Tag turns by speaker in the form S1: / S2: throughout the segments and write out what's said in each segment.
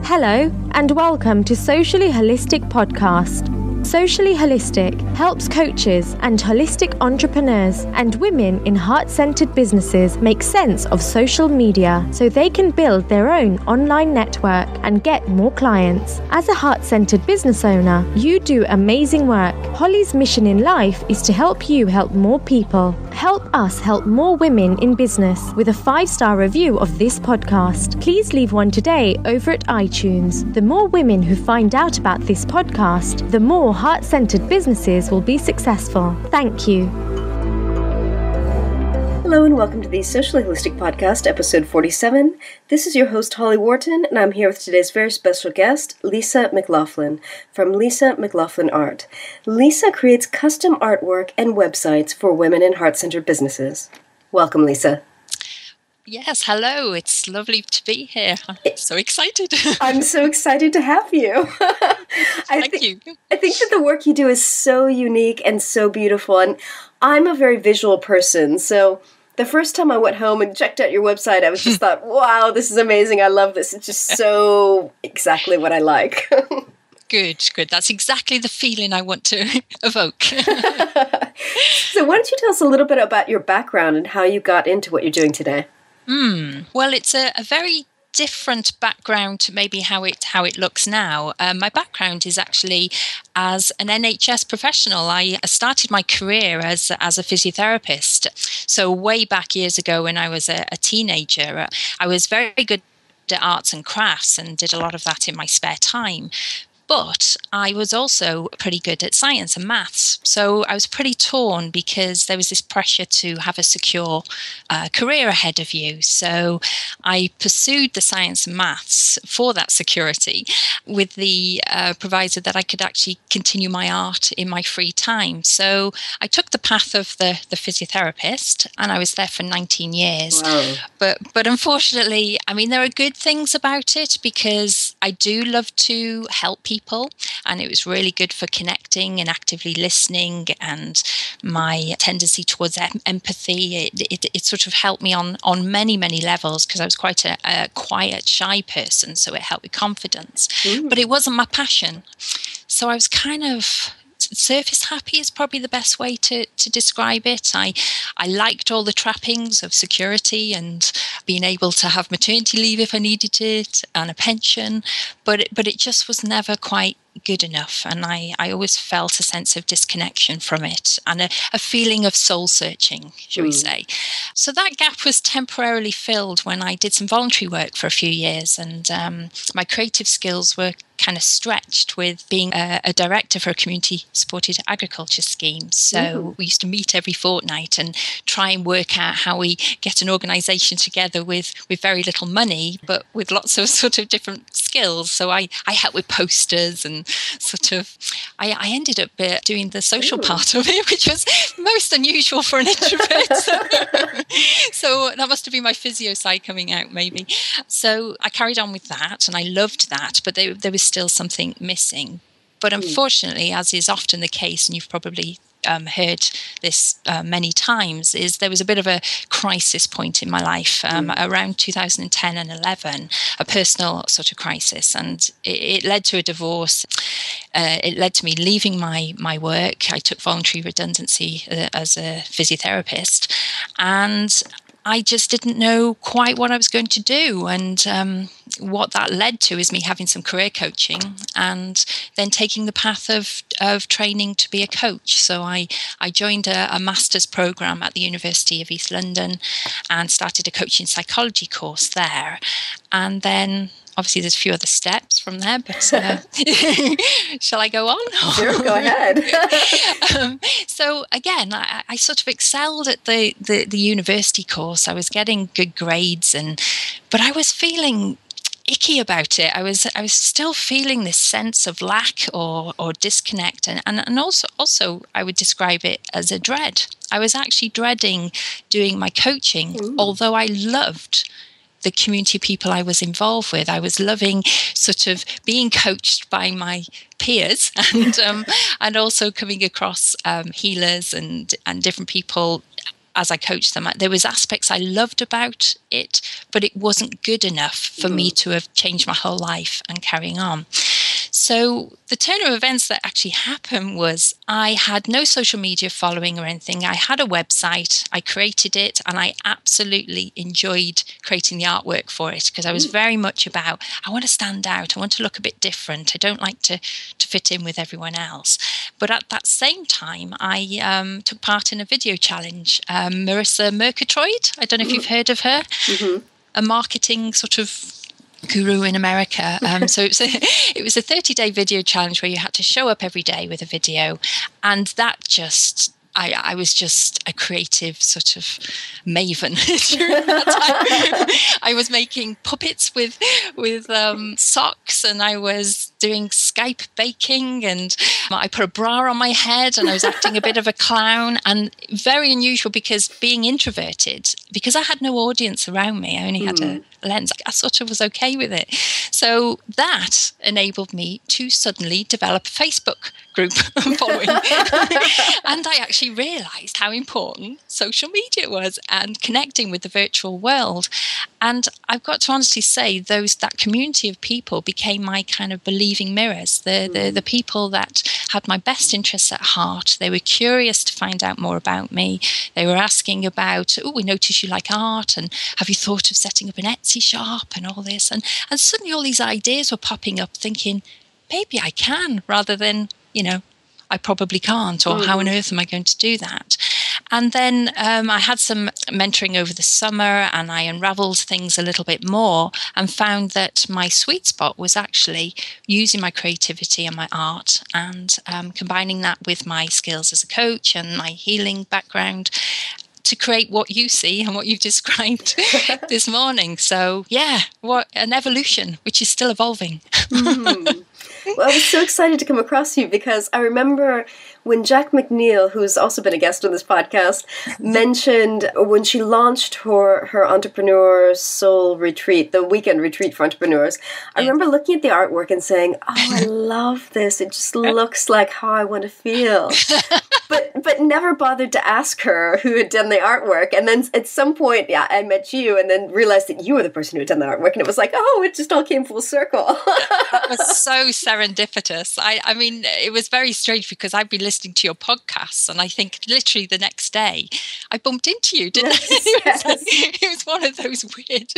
S1: Hello, and welcome to Socially Holistic Podcast. Socially Holistic helps coaches and holistic entrepreneurs and women in heart-centered businesses make sense of social media so they can build their own online network and get more clients. As a heart-centered business owner, you do amazing work. Holly's mission in life is to help you help more people. Help us help more women in business with a 5-star review of this podcast. Please leave one today over at iTunes. The more women who find out about this podcast, the more heart-centered businesses will be successful. Thank you.
S2: Hello and welcome to the Socially Holistic Podcast, episode 47. This is your host, Holly Wharton, and I'm here with today's very special guest, Lisa McLoughlin, from Lisa McLoughlin Art. Lisa creates custom artwork and websites for women in heart-centered businesssen. Welcome, Lisa.
S3: Yes, hello. It's lovely to be here. I'm so excited.
S2: I'm so excited to have you.
S3: Thank you.
S2: I think that the work you do is so unique and so beautiful, and I'm a very visual person, so the first time I went home and checked out your website, I was just thought, wow, this is amazing. I love this. It's just so exactly what I like.
S3: Good. That's exactly the feeling I want to evoke.
S2: So why don't you tell us a little bit about your background and how you got into what you're doing today?
S3: Well, it's a very different background to maybe how it looks now. My background is actually as an NHS professional. I started my career as a physiotherapist. So way back years ago when I was a teenager, I was very good at arts and crafts and did a lot of that in my spare time. But I was also pretty good at science and maths. So I was pretty torn because there was this pressure to have a secure career ahead of you. So I pursued the science and maths for that security with the proviso that I could actually continue my art in my free time. So I took the path of the physiotherapist, and I was there for 19 years.
S2: Wow.
S3: But unfortunately, I mean, there are good things about it because I do love to help people. And it was really good for connecting and actively listening, and my tendency towards empathy, it sort of helped me on many levels because I was quite a quiet, shy person, so it helped with confidence. But it wasn't my passion. So I was kind of surface happy is probably the best way to describe it. I liked all the trappings of security and being able to have maternity leave if I needed it and a pension, but it just was never quite good enough, and I always felt a sense of disconnection from it and a feeling of soul searching, shall we say. So that gap was temporarily filled when I did some voluntary work for a few years, and my creative skills were kind of stretched with being a director for a community supported agriculture scheme. So we used to meet every fortnight and try and work out how we get an organisation together with very little money, but with lots of sort of different skills. So I helped with posters and sort of, I ended up doing the social part of it, which was most unusual for an introvert. So that must have been my physio side coming out maybe. So I carried on with that and I loved that, but there was still something missing. But unfortunately, as is often the case, and you've probably heard this many times, is there was a bit of a crisis point in my life around 2010 and 11, a personal sort of crisis, and it led to a divorce. It led to me leaving my work. I took voluntary redundancy as a physiotherapist, and I just didn't know quite what I was going to do. And what that led to is me having some career coaching and then taking the path of training to be a coach. So I joined a master's program at the University of East London and started a coaching psychology course there. And then obviously there's a few other steps from there, but shall I go on?
S2: Sure, go ahead.
S3: So again, I sort of excelled at the university course. I was getting good grades, but I was feeling icky about it. I was still feeling this sense of lack or disconnect, and also I would describe it as a dread. I was actually dreading doing my coaching, although I loved the community people I was involved with. I was loving sort of being coached by my peers and also coming across healers and different people as I coached them. There was aspects I loved about it, but it wasn't good enough for me to have changed my whole life and carrying on. So the turn of events that actually happened was I had no social media following or anything. I had a website, I created it, and I absolutely enjoyed creating the artwork for it because I was very much about, I want to stand out, I want to look a bit different, I don't like to fit in with everyone else. But at that same time, I took part in a video challenge. Marisa Murgatroyd, I don't know if you've heard of her, a marketing sort of guru in America. So it was a 30-day video challenge where you had to show up every day with a video, and that just I was just a creative sort of maven during that time. I was making puppets with socks, and I was doing Skype baking, and I put a bra on my head, and I was acting a bit of a clown, and very unusual because being introverted, because I had no audience around me, I only had a lens, I sort of was okay with it. So that enabled me to suddenly develop a Facebook group following. And I actually realized how important social media was and connecting with the virtual world. And I've got to honestly say, that community of people became my kind of believing mirrors. The people that had my best interests at heart. They were curious to find out more about me. They were asking about, we noticed you like art, and have you thought of setting up an Etsy shop and all this? And suddenly all these ideas were popping up, thinking, maybe I can, rather than, I probably can't, or how on earth am I going to do that? And then I had some mentoring over the summer, and I unraveled things a little bit more and found that my sweet spot was actually using my creativity and my art and combining that with my skills as a coach and my healing background to create what you see and what you've described this morning. So yeah, what an evolution, which is still evolving.
S2: Well, I was so excited to come across you because I remember when Jac McNeil, who's also been a guest on this podcast, mentioned when she launched her Entrepreneur Soul Retreat, the weekend retreat for entrepreneurs. I remember looking at the artwork and saying, I love this. It just looks like how I want to feel. But never bothered to ask her who had done the artwork. And then at some point, I met you and then realized that you were the person who had done the artwork. And it was like, it just all came full circle.
S3: It was so serendipitous. I mean, it was very strange because I'd be listening to your podcasts, and I think literally the next day I bumped into you, didn't I?
S2: Yes.
S3: It was one of those weird,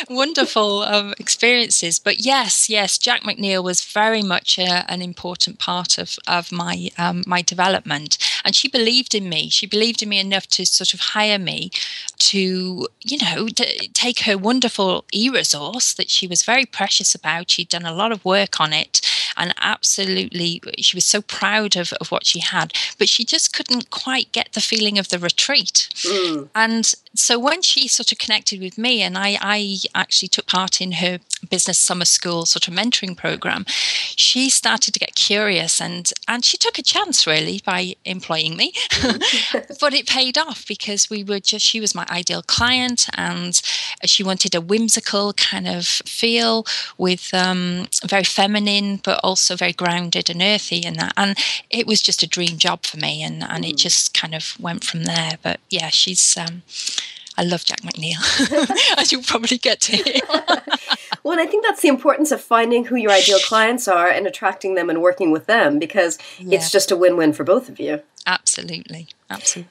S3: wonderful experiences. But yes, Jac McNeil was very much an important part of my my development. And she believed in me. She believed in me enough to sort of hire me to, to take her wonderful e-resource that she was very precious about. She'd done a lot of work on it, and absolutely, she was so proud of what she had, but she just couldn't quite get the feeling of the retreat. And so when she sort of connected with me, and I actually took part in her business summer school sort of mentoring program, she started to get curious, and she took a chance really by employing me. But it paid off because she was my ideal client, and she wanted a whimsical kind of feel with very feminine, but also very grounded and earthy in that. And it was just a dream job for me, and it just kind of went from there. But yeah, she's I love Jac McNeil, as you'll probably get to hear.
S2: Well, and I think that's the importance of finding who your ideal clients are and attracting them and working with them, because it's just a win-win for both of you.
S3: Absolutely.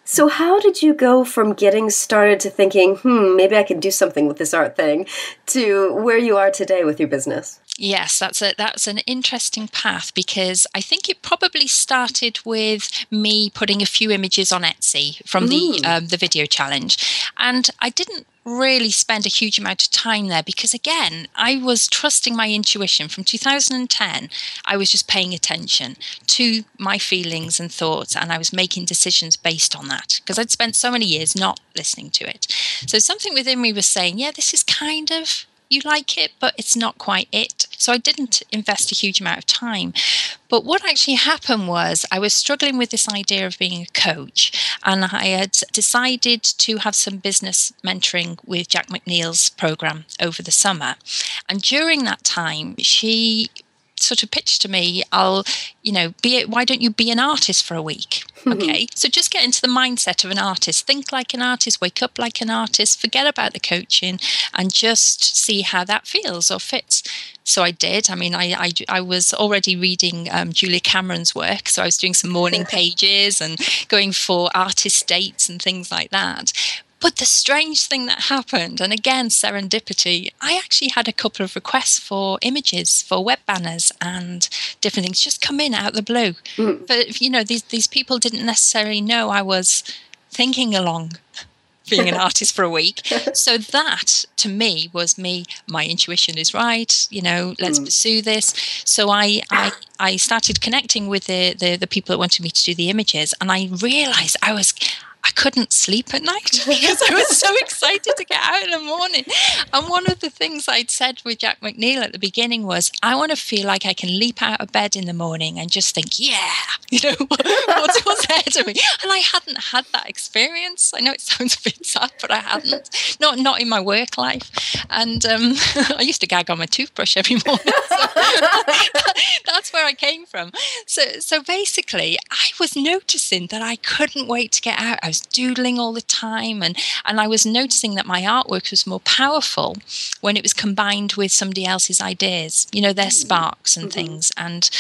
S2: So how did you go from getting started to thinking, maybe I can do something with this art thing, to where you are today with your business?
S3: Yes, that's an interesting path, because I think it probably started with me putting a few images on Etsy from the video challenge, and I didn't really spend a huge amount of time there because, again, I was trusting my intuition. From 2010, I was just paying attention to my feelings and thoughts, and I was making decisions based on that because I'd spent so many years not listening to it. So something within me was saying, this is kind of, you like it, but it's not quite it. So I didn't invest a huge amount of time. But what actually happened was I was struggling with this idea of being a coach, and I had decided to have some business mentoring with Jac McNeil's program over the summer. And during that time, she sort of pitched to me, why don't you be an artist for a week? Okay, so just get into the mindset of an artist. Think like an artist, wake up like an artist, forget about the coaching, and just see how that feels or fits. So I did. I mean, I was already reading Julia Cameron's work, so I was doing some morning pages and going for artist dates and things like that. But the strange thing that happened, and again, serendipity, I actually had a couple of requests for images, for web banners and different things just come in out of the blue. But, you know, these people didn't necessarily know I was thinking along being an artist for a week. So that, to me, was my intuition is right, you know, let's pursue this. So I started connecting with the people that wanted me to do the images, and I realized I couldn't sleep at night because I was so excited to get out in the morning. And one of the things I'd said with Jac McNeil at the beginning was, I want to feel like I can leap out of bed in the morning and just think, yeah, you know, what's ahead of me. And I hadn't had that experience. I know it sounds a bit sad, but I hadn't. Not in my work life. And I used to gag on my toothbrush every morning. So that's where I came from. So basically, I was noticing that I couldn't wait to get out. I was doodling all the time, and I was noticing that my artwork was more powerful when it was combined with somebody else's ideas, you know, their sparks and things. And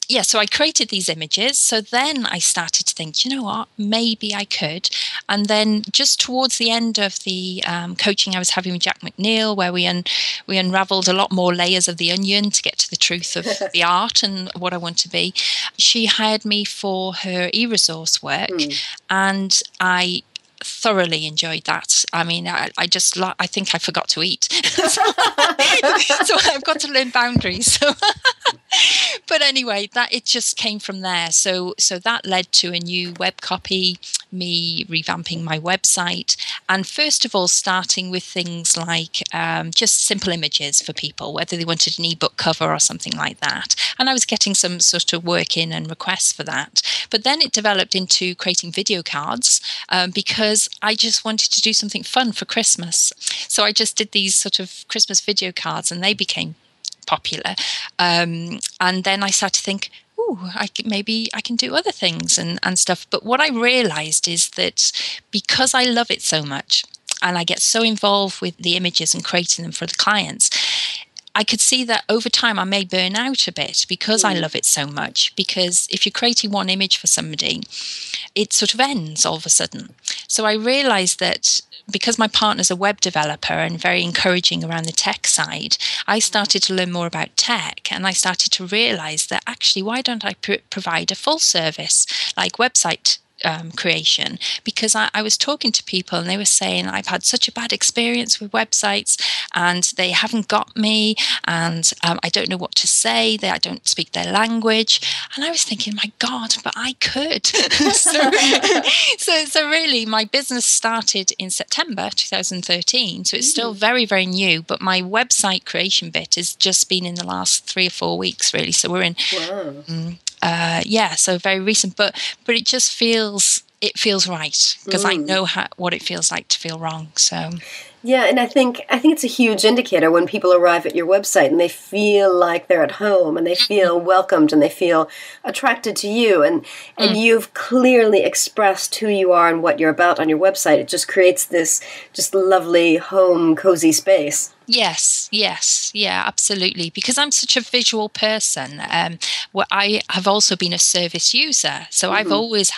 S3: yeah, so I created these images. So then I started to think, you know what, maybe I could. And then just towards the end of the coaching I was having with Jac McNeil, where we unraveled a lot more layers of the onion to get to the truth of the art and what I want to be, she hired me for her e-resource work. And I thoroughly enjoyed that. I mean, I think I forgot to eat. So I've got to learn boundaries. But anyway, that it just came from there. So that led to a new web copy, me revamping my website, and first of all, starting with things like just simple images for people, whether they wanted an ebook cover or something like that. And I was getting some sort of work in and requests for that. But then it developed into creating video cards because I just wanted to do something fun for Christmas. So I just did these sort of Christmas video cards, and they became popular. And then I started to think, maybe I can do other things and stuff. But what I realized is that because I love it so much and I get so involved with the images and creating them for the clients, I could see that over time I may burn out a bit because I love it so much. Because if you're creating one image for somebody, it sort of ends all of a sudden. So I realized that because my partner's a web developer and very encouraging around the tech side, I started to learn more about tech, and I started to realize that actually, why don't I provide a full service like website creation? Because I was talking to people and they were saying, I've had such a bad experience with websites and they haven't got me, and I don't know what to say, I don't speak their language. And I was thinking, my God, but I could. so really my business started in September 2013, so it's still very, very new, but my website creation bit has just been in the last 3 or 4 weeks really. So we're in so very recent, but it just feels right because I know what it feels like to feel wrong. So
S2: yeah, and I think it's a huge indicator when people arrive at your website and they feel like they're at home and they feel welcomed and they feel attracted to you, and you've clearly expressed who you are and what you're about on your website. It just creates this just lovely home, cozy space.
S3: Yes, yeah, absolutely. Because I'm such a visual person. I have also been a service user. So I've always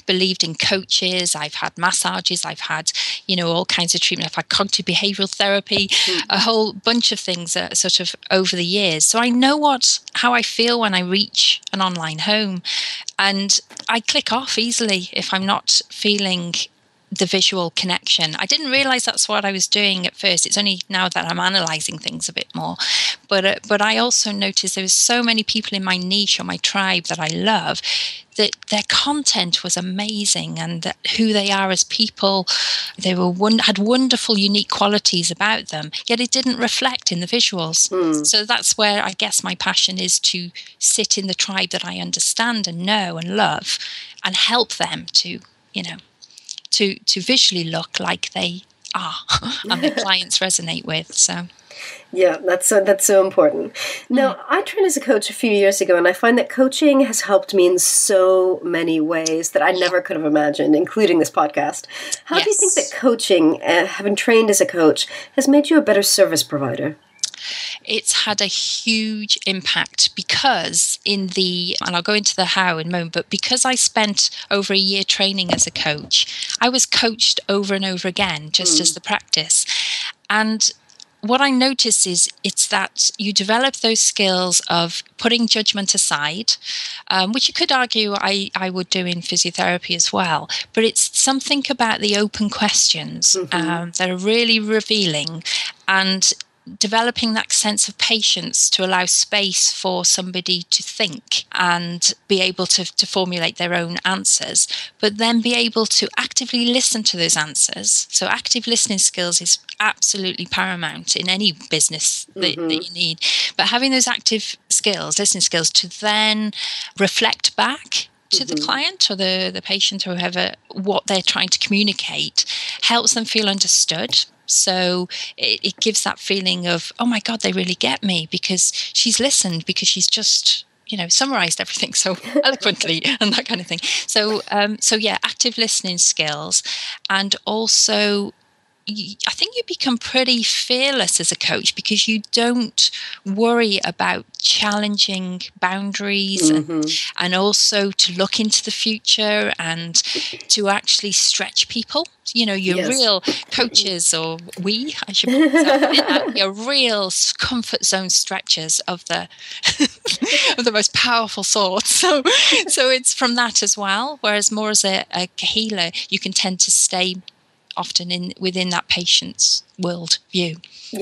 S3: believed in coaches. I've had massages. I've had, all kinds of treatment. I've had cognitive behavioral therapy, a whole bunch of things sort of over the years. So I know how I feel when I reach an online home, and I click off easily if I'm not feeling the visual connection. I didn't realize that's what I was doing at first. It's only now that I'm analyzing things a bit more. But I also noticed there was so many people in my niche or my tribe that I love, that their content was amazing, and that who they are as people, they had wonderful, unique qualities about them, yet it didn't reflect in the visuals. So that's where I guess my passion is, to sit in the tribe that I understand and know and love, and help them to visually look like they and the clients resonate with. So.
S2: Yeah, that's so important. Now, I trained as a coach a few years ago, and I find that coaching has helped me in so many ways that I never could have imagined, including this podcast. How do you think that coaching, having trained as a coach, has made you a better service provider?
S3: It's had a huge impact because and I'll go into the how in a moment, but because I spent over a year training as a coach, I was coached over and over again, just as the practice. And what I noticed is it's that you develop those skills of putting judgment aside, which you could argue I would do in physiotherapy as well. But it's something about the open questions that are really revealing, and developing that sense of patience to allow space for somebody to think and be able to formulate their own answers, but then be able to actively listen to those answers. So active listening skills is absolutely paramount in any business that you need. But having those active skills, listening skills, to then reflect back to the client or the patient or whoever what they're trying to communicate helps them feel understood. So it gives that feeling of, oh my God, they really get me, because she's listened, because she's just, summarized everything so eloquently and that kind of thing. So yeah, active listening skills. And also, I think you become pretty fearless as a coach because you don't worry about challenging boundaries and also to look into the future and to actually stretch people. Your real coaches, or I should put that, your real comfort zone stretchers of the of the most powerful sort. So it's from that as well. Whereas more as a healer, you can tend to stay often within that patient's world view,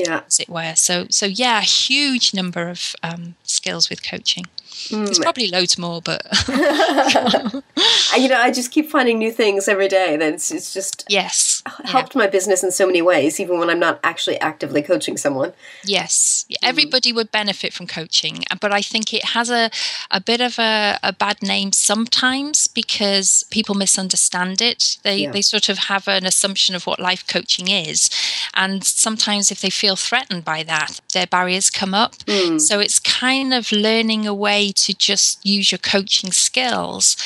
S3: as it were. So yeah, a huge number of skills with coaching. There's probably loads more, but
S2: I just keep finding new things every day. That it's just helped my business in so many ways, even when I'm not actually actively coaching someone.
S3: Yes, everybody would benefit from coaching, but I think it has a bit of a bad name sometimes because people misunderstand it. They sort of have an assumption of what life coaching is, and sometimes if they feel threatened by that, their barriers come up. So it's kind of learning a way to just use your coaching skills,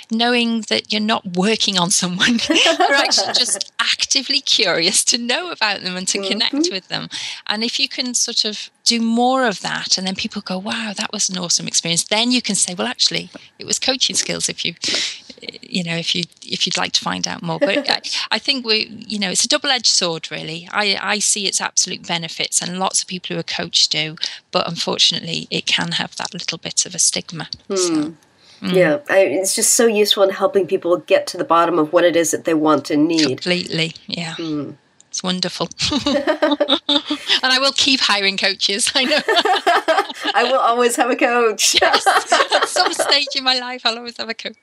S3: knowing that you're not working on someone. You're actually just actively curious to know about them and to connect with them. And if you can sort of do more of that, and then people go, wow, that was an awesome experience, then you can say, well, actually, it was coaching skills if you'd like to find out more. But I think it's a double-edged sword, really. I see its absolute benefits, and lots of people who are coached do, but unfortunately it can have that little bit of a stigma. So.
S2: Yeah, it's just so useful in helping people get to the bottom of what it is that they want and need.
S3: Completely, yeah. It's wonderful. And I will keep hiring coaches, I know.
S2: I will always have a coach.
S3: Yes, at some stage in my life, I'll always have a coach.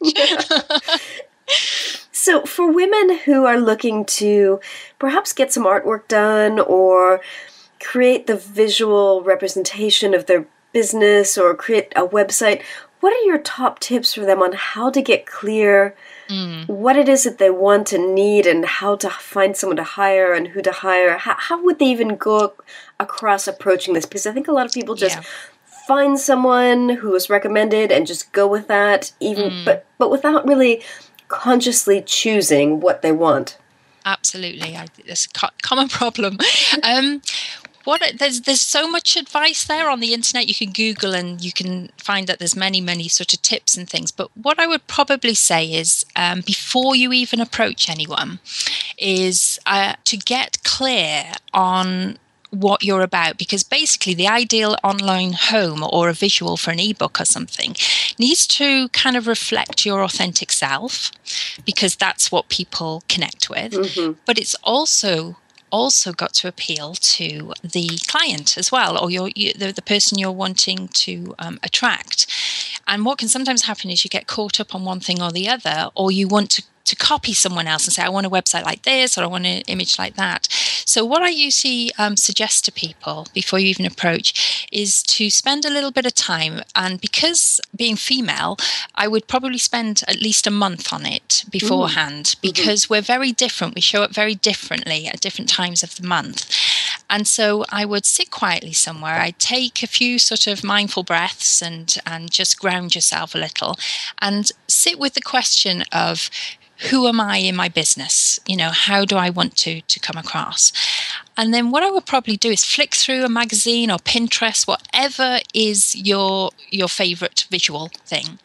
S2: So for women who are looking to perhaps get some artwork done or create the visual representation of their business or create a website, what are your top tips for them on how to get clear what it is that they want and need, and how to find someone to hire and who to hire? How would they even go across approaching this? Because I think a lot of people just find someone who is recommended and just go with that, but without really consciously choosing what they want.
S3: Absolutely. It's a common problem. There's so much advice there on the internet. You can Google and you can find that there's many, many sort of tips and things. But what I would probably say is before you even approach anyone is to get clear on what you're about, because basically the ideal online home or a visual for an ebook or something needs to kind of reflect your authentic self, because that's what people connect with. But it's also got to appeal to the client as well, or the person you're wanting to attract. And what can sometimes happen is you get caught up on one thing or the other, or you want to copy someone else and say, I want a website like this, or I want an image like that. So what I usually suggest to people before you even approach is to spend a little bit of time. And because being female, I would probably spend at least a month on it beforehand, because we're very different. We show up very differently at different times of the month. And so I would sit quietly somewhere. I'd take a few sort of mindful breaths and just ground yourself a little and sit with the question of, who am I in my business? How do I want to come across? And then what I would probably do is flick through a magazine or Pinterest, whatever is your favorite visual thing,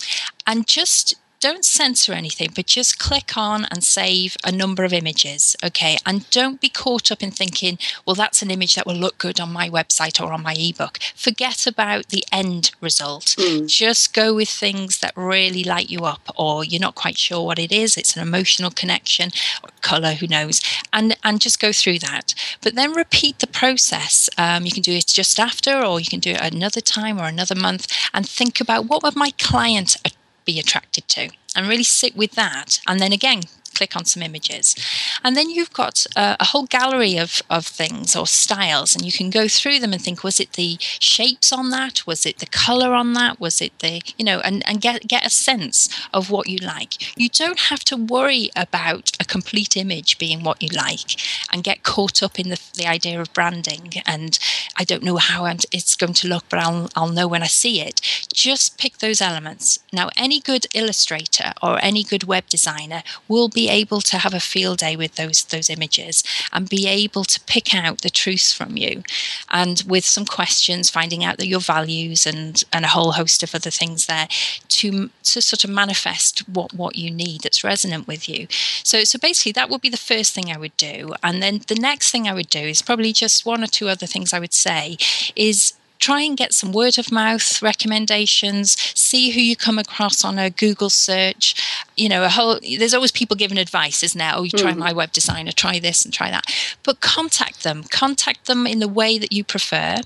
S3: and just don't censor anything, but just click on and save a number of images, okay? And don't be caught up in thinking, well, that's an image that will look good on my website or on my ebook. Forget about the end result. Just go with things that really light you up, or you're not quite sure what it is. It's an emotional connection, or color, who knows? And just go through that. But then repeat the process. You can do it just after, or you can do it another time or another month, and think about, what would my client be attracted to, and really sit with that. And then again, click on some images. And then you've got a whole gallery of things or styles, and you can go through them and think, was it the shapes on that? Was it the color on that? Was it the, and get a sense of what you like. You don't have to worry about a complete image being what you like and get caught up in the idea of branding. And I don't know how it's going to look, but I'll know when I see it. Just pick those elements. Now, any good illustrator or any good web designer will be able to have a field day with those images and be able to pick out the truths from you, and with some questions, finding out that your values and a whole host of other things there to sort of manifest what you need that's resonant with you. So basically that would be the first thing I would do. And then the next thing I would do is probably just one or two other things I would say is try and get some word of mouth recommendations, see who you come across on a Google search. There's always people giving advice, isn't there? Oh, you try my web designer, try this and try that. But contact them in the way that you prefer,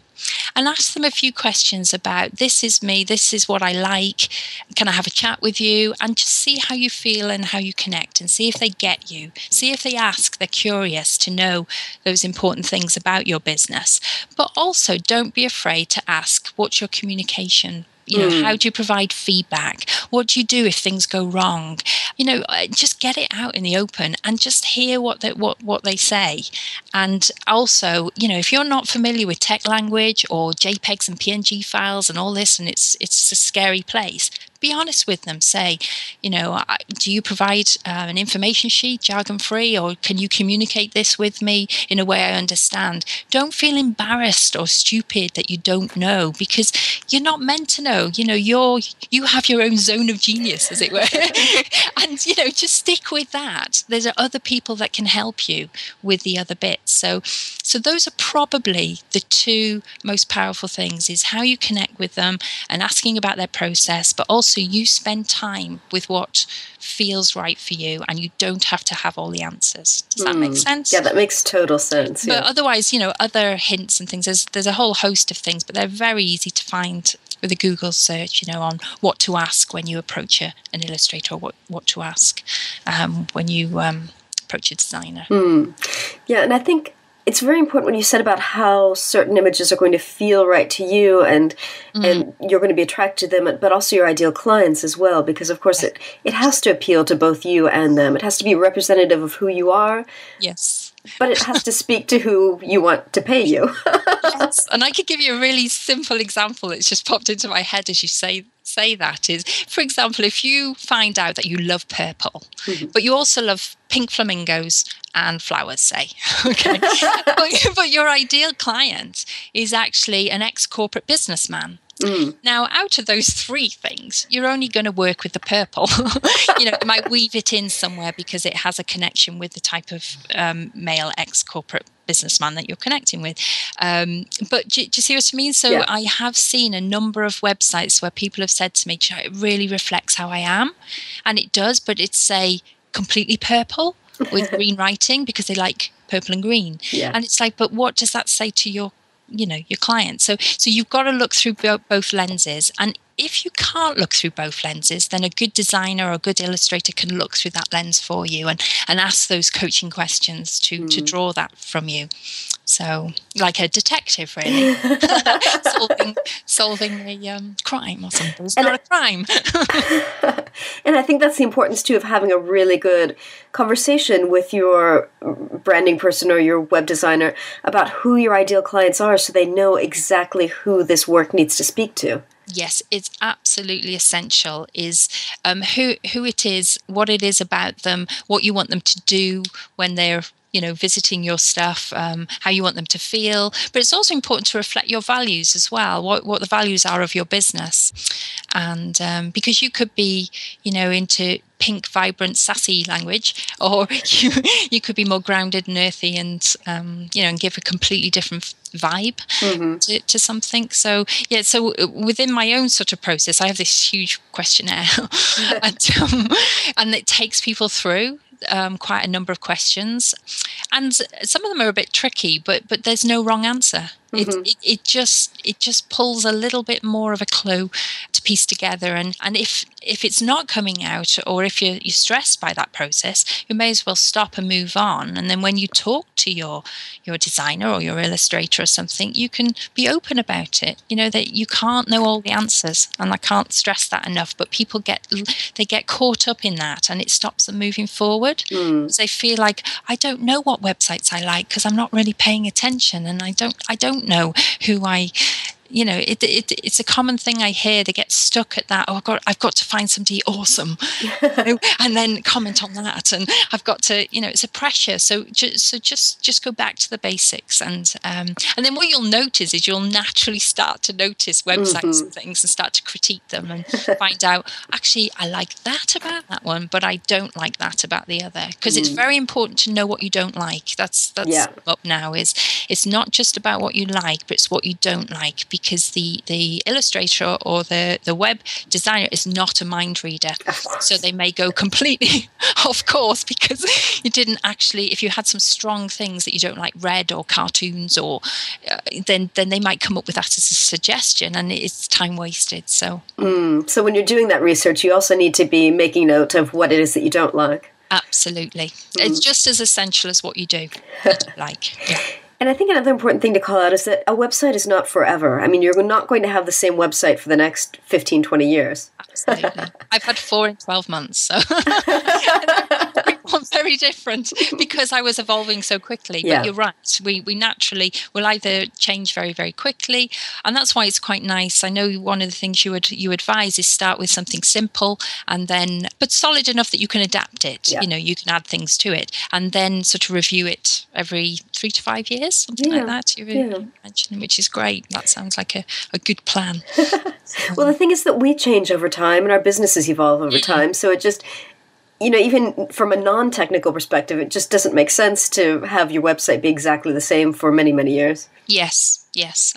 S3: and ask them a few questions about, this is me, this is what I like, can I have a chat with you? And just see how you feel and how you connect, and see if they get you. See if they ask, they're curious to know those important things about your business. But also don't be afraid to ask, what's your communication? How do you provide feedback? What do you do if things go wrong? Just get it out in the open and just hear what they say. And also, if you're not familiar with tech language or JPEGs and PNG files and all this, and it's a scary place, be honest with them. Say, do you provide an information sheet, jargon-free, or can you communicate this with me in a way I understand? Don't feel embarrassed or stupid that you don't know, because you're not meant to know. You have your own zone of genius, as it were. And, just stick with that. There's other people that can help you with the other bits. So those are probably the two most powerful things, is how you connect with them and asking about their process, but also you spend time with what feels right for you, and you don't have to have all the answers. Does that make sense?
S2: Yeah, that makes total sense.
S3: But otherwise, other hints and things, there's a whole host of things, but they're very easy to find with a Google search, on what to ask when you approach an illustrator, or what to ask when you approach a designer.
S2: Yeah, and I think it's very important when you said about how certain images are going to feel right to you, and you're going to be attracted to them, but also your ideal clients as well, because of course it has to appeal to both you and them. It has to be representative of who you are. Yes. But it has to speak to who you want to pay you.
S3: Yes. And I could give you a really simple example that's just popped into my head as you say that is, for example, if you find out that you love purple, but you also love pink flamingos and flowers, say, okay, but your ideal client is actually an ex-corporate businessman. Now, out of those three things, you're only going to work with the purple. You might weave it in somewhere because it has a connection with the type of male ex-corporate businessman that you're connecting with. But do you see what I mean? So yeah. I have seen a number of websites where people have said to me, it really reflects how I am. And it does, but it's, say, completely purple with green writing because they like purple and green. Yeah. And it's like, but what does that say to your client? So you've got to look through both lenses. And if you can't look through both lenses, then a good designer or a good illustrator can look through that lens for you and ask those coaching questions to draw that from you. So, like a detective, really, solving a crime or something. It's not a crime.
S2: And I think that's the importance, too, of having a really good conversation with your branding person or your web designer about who your ideal clients are, so they know exactly who this work needs to speak to.
S3: Yes, it's absolutely essential is who it is, what it is about them, what you want them to do when they're visiting your stuff, how you want them to feel. But it's also important to reflect your values as well, what the values are of your business. And because you could be, into pink, vibrant, sassy language, or you could be more grounded and earthy and, and give a completely different vibe to something. So, so within my own sort of process, I have this huge questionnaire and it takes people through quite a number of questions, and some of them are a bit tricky, but there's no wrong answer. It just pulls a little bit more of a clue to piece together, and if it's not coming out, or if you're stressed by that process, you may as well stop and move on. And then when you talk to your designer or your illustrator or something, you can be open about it. That you can't know all the answers, and I can't stress that enough. But people get caught up in that, and it stops them moving forward. Because they feel like, I don't know what websites I like because I'm not really paying attention, and I don't know who it's a common thing I hear. They get stuck at that. Oh, I've got to find somebody awesome, and then comment on that. And I've got to, it's a pressure. So just go back to the basics, and then what you'll notice is you'll naturally start to notice websites and things, and start to critique them and find out, actually, I like that about that one, but I don't like that about the other. Because it's very important to know what you don't like. That's up now. It's not just about what you like, but it's what you don't like. Because the illustrator or the web designer is not a mind reader. So they may go completely off course because you didn't actually, if you had some strong things that you don't like, read or cartoons, or then they might come up with that as a suggestion, and it's time wasted. So
S2: so when you're doing that research, you also need to be making note of what it is that you don't like.
S3: Absolutely. It's just as essential as what you do like. Yeah.
S2: And I think another important thing to call out is that a website is not forever. I mean, you're not going to have the same website for the next 15, 20 years.
S3: Absolutely. I've had 4 in 12 months, so very different because I was evolving so quickly. But you're right. We naturally will either change very, very quickly, and that's why it's quite nice. I know one of the things you advise is start with something simple, and then but solid enough that you can adapt it. You can add things to it, and then sort of review it every 3 to 5 years, something like that. You mentioned, which is great. That sounds like a good plan.
S2: Well, the thing is that we change over time, and our businesses evolve over time. So it just, even from a non-technical perspective, it just doesn't make sense to have your website be exactly the same for many, many years.
S3: Yes,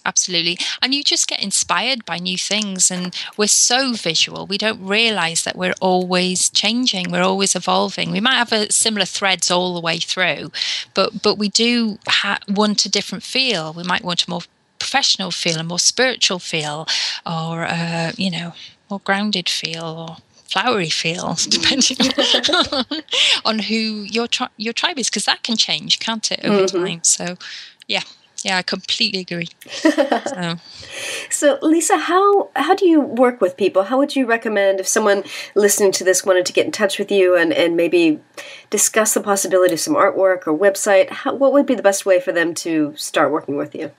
S3: absolutely. And you just get inspired by new things. And we're so visual. We don't realize that we're always changing. We're always evolving. We might have similar threads all the way through, but we do want a different feel. We might want a more professional feel, a more spiritual feel, or, more grounded feel, or flowery feel, depending on who your tribe is, because that can change, can't it, over time? So, yeah, I completely agree.
S2: So, Lisa, how do you work with people? How would you recommend if someone listening to this wanted to get in touch with you and maybe discuss the possibility of some artwork or website? What would be the best way for them to start working with you?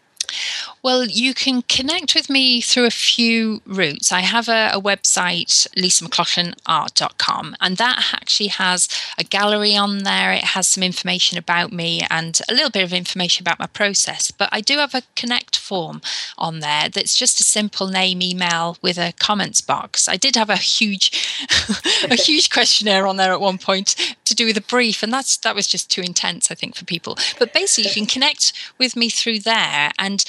S3: Well, you can connect with me through a few routes. I have a website, lisamcloughlinart.com, and that actually has a gallery on there. It has some information about me and a little bit of information about my process. But I do have a connect form on there that's just a simple name, email with a comments box. I did have a huge questionnaire on there at one point to do with a brief, and that was just too intense, I think, for people. But basically, you can connect with me through there, and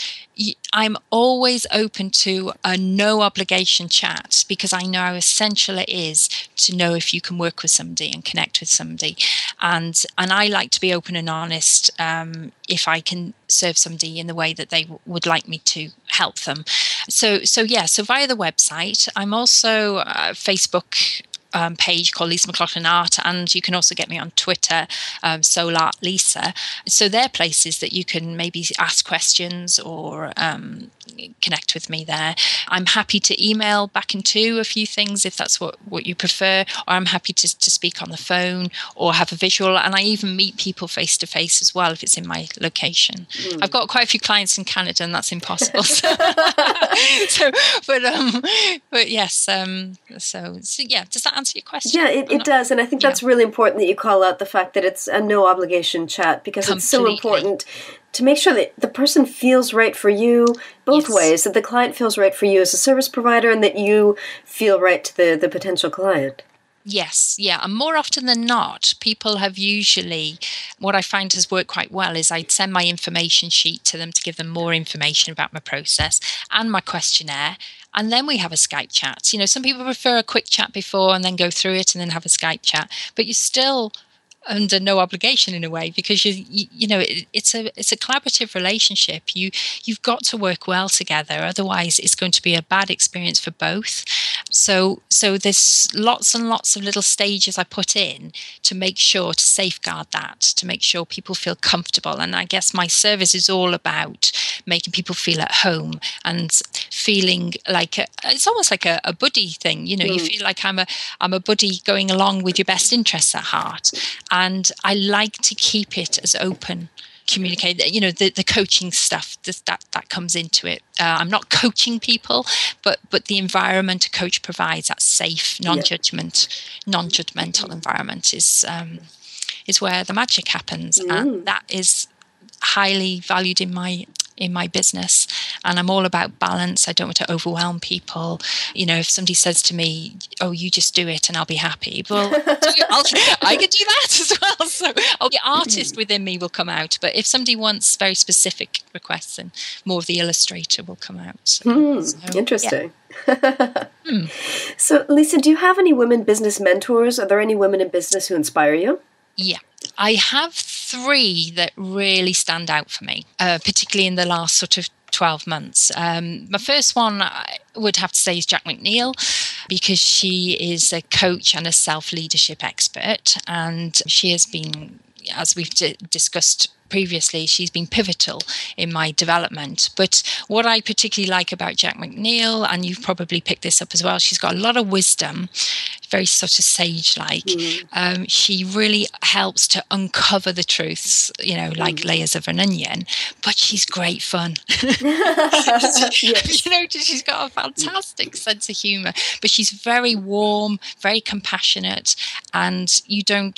S3: I'm always open to a no obligation chat, because I know how essential it is to know if you can work with somebody and connect with somebody. And I like to be open and honest if I can serve somebody in the way that they would like me to help them. So via the website. I'm also Facebook page called Lisa McLoughlin Art, and you can also get me on Twitter, Soul Art Lisa. So they're places that you can maybe ask questions or connect with me there. I'm happy to email back into a few things if that's what you prefer, or I'm happy to speak on the phone or have a visual, and I even meet people face to face as well if it's in my location. I've got quite a few clients in Canada and that's impossible. But yes, so yeah, does that answer your question?
S2: Yeah, it does, and I think that's really important that you call out the fact that it's a no obligation chat, because it's so important to make sure that the person feels right for you both ways, that the client feels right for you as a service provider and that you feel right to the potential client.
S3: Yes, yeah. And more often than not, people have usually, what I find has worked quite well is I'd send my information sheet to them to give them more information about my process and my questionnaire. And then we have a Skype chat. You know, some people prefer a quick chat before and then go through it and then have a Skype chat. But you're still under no obligation in a way, because you know it's a collaborative relationship. You've got to work well together, otherwise it's going to be a bad experience for both. So there's lots and lots of little stages I put in to make sure to safeguard that, to make sure people feel comfortable. And I guess my service is all about making people feel at home and feeling like it's almost like a buddy thing. You know, you feel like I'm a buddy going along with your best interests at heart. And I like to keep it as open, communicate, you know, the coaching stuff that comes into it. I'm not coaching people, but the environment a coach provides, that safe, non-judgmental environment is where the magic happens. And that is highly valued in my business, and I'm all about balance. I don't want to overwhelm people. You know, if somebody says to me, "Oh, you just do it and I'll be happy," well, I could do that as well. So the artist within me will come out. But if somebody wants very specific requests, then more of the illustrator will come out. So,
S2: interesting. Yeah. So, Lisa, do you have any women business mentors? Are there any women in business who inspire you?
S3: Yeah, I have 3 that really stand out for me, particularly in the last sort of 12 months. My first one I would have to say is Jac McNeil, because she is a coach and a self-leadership expert, and she has been, as we've discussed previously, she's been pivotal in my development. But what I particularly like about Jac McNeil, and you've probably picked this up as well, she's got a lot of wisdom, very sort of sage-like. She really helps to uncover the truths, you know, like layers of an onion, but she's great fun. You know, she's got a fantastic sense of humor, but she's very warm, very compassionate, and you don't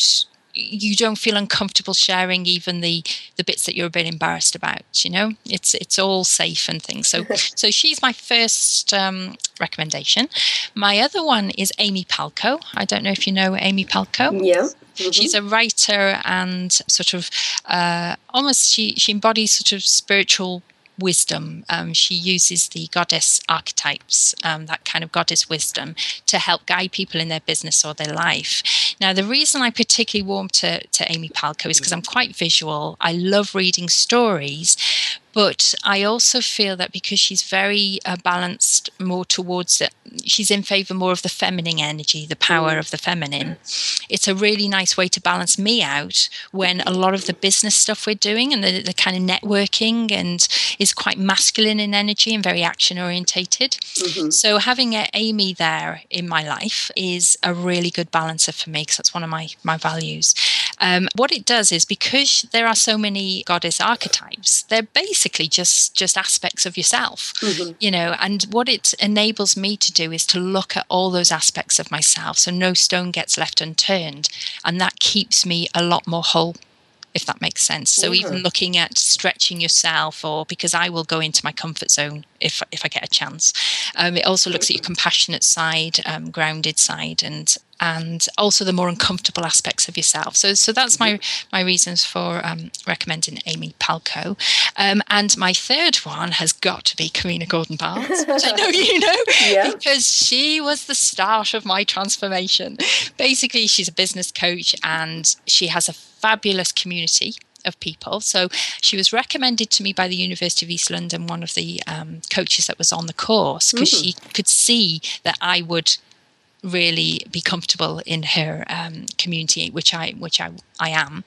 S3: feel uncomfortable sharing even the bits that you're a bit embarrassed about. You know, it's all safe and things. So she's my first recommendation. My other one is Amy Palko. I don't know if you know Amy Palko.
S2: Yeah.
S3: She's a writer and sort of almost she embodies sort of spiritual wisdom. She uses the goddess archetypes, that kind of goddess wisdom, to help guide people in their business or their life. Now, the reason I particularly warm to Amy Palko is because I'm quite visual. I love reading stories, but I also feel that because she's very balanced more towards it, she's in favor more of the feminine energy, the power of the feminine. It's a really nice way to balance me out when a lot of the business stuff we're doing and the kind of networking and is quite masculine in energy and very action orientated. So having Amy there in my life is a really good balancer for me, because that's one of my values. What it does is, because there are so many goddess archetypes, they're basically just aspects of yourself, you know, and what it enables me to do is to look at all those aspects of myself, so no stone gets left unturned, and that keeps me a lot more whole, if that makes sense. So even looking at stretching yourself, or because I will go into my comfort zone if I get a chance. It also looks at your compassionate side, grounded side, and also the more uncomfortable aspects of yourself. So that's my reasons for recommending Amy Palko. And my third one has got to be Corrina Gordon-Barnes, which I know you know, because she was the start of my transformation. Basically, she's a business coach and she has a fabulous community of people. So she was recommended to me by the University of East London, one of the coaches that was on the course, because she could see that I would really be comfortable in her community, which I am.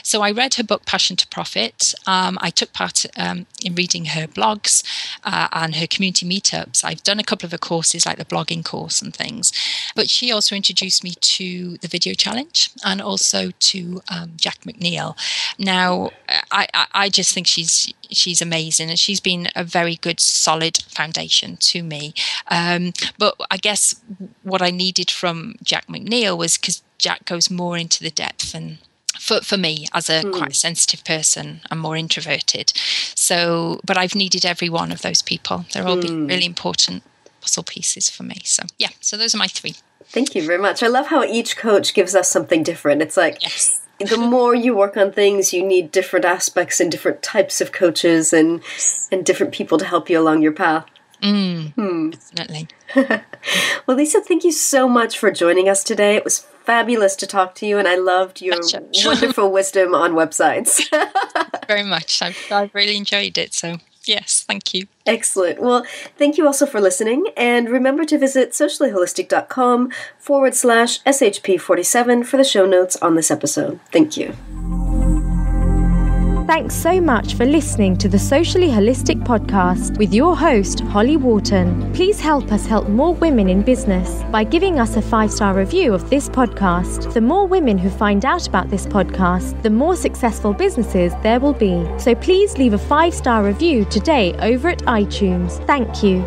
S3: So I read her book, Passion to Profit. I took part in reading her blogs and her community meetups. I've done a couple of her courses, like the blogging course and things. But she also introduced me to the video challenge and also to Jac McNeil. Now, I just think she's amazing, and she's been a very good, solid foundation to me. But I guess what I needed from Jac McNeil was, because Jac goes more into the depth, and for me, as a quite sensitive person, I'm more introverted. So, but I've needed every one of those people. They're all been really important puzzle pieces for me. So yeah, so those are my 3.
S2: Thank you very much. I love how each coach gives us something different. It's like, the more you work on things, you need different aspects and different types of coaches and different people to help you along your path.
S3: Definitely.
S2: Well, Lisa, thank you so much for joining us today. It was fabulous to talk to you, and I loved your wonderful wisdom on websites.
S3: Very much. I've really enjoyed it. So yes, thank you.
S2: Excellent. Well, thank you also for listening. And remember to visit sociallyholistic.com/SHP47 for the show notes on this episode. Thank you.
S1: Thanks so much for listening to the Socially Holistic Podcast with your host, Holly Wharton. Please help us help more women in business by giving us a 5-star review of this podcast. The more women who find out about this podcast, the more successful businesses there will be. So please leave a 5-star review today over at iTunes. Thank you.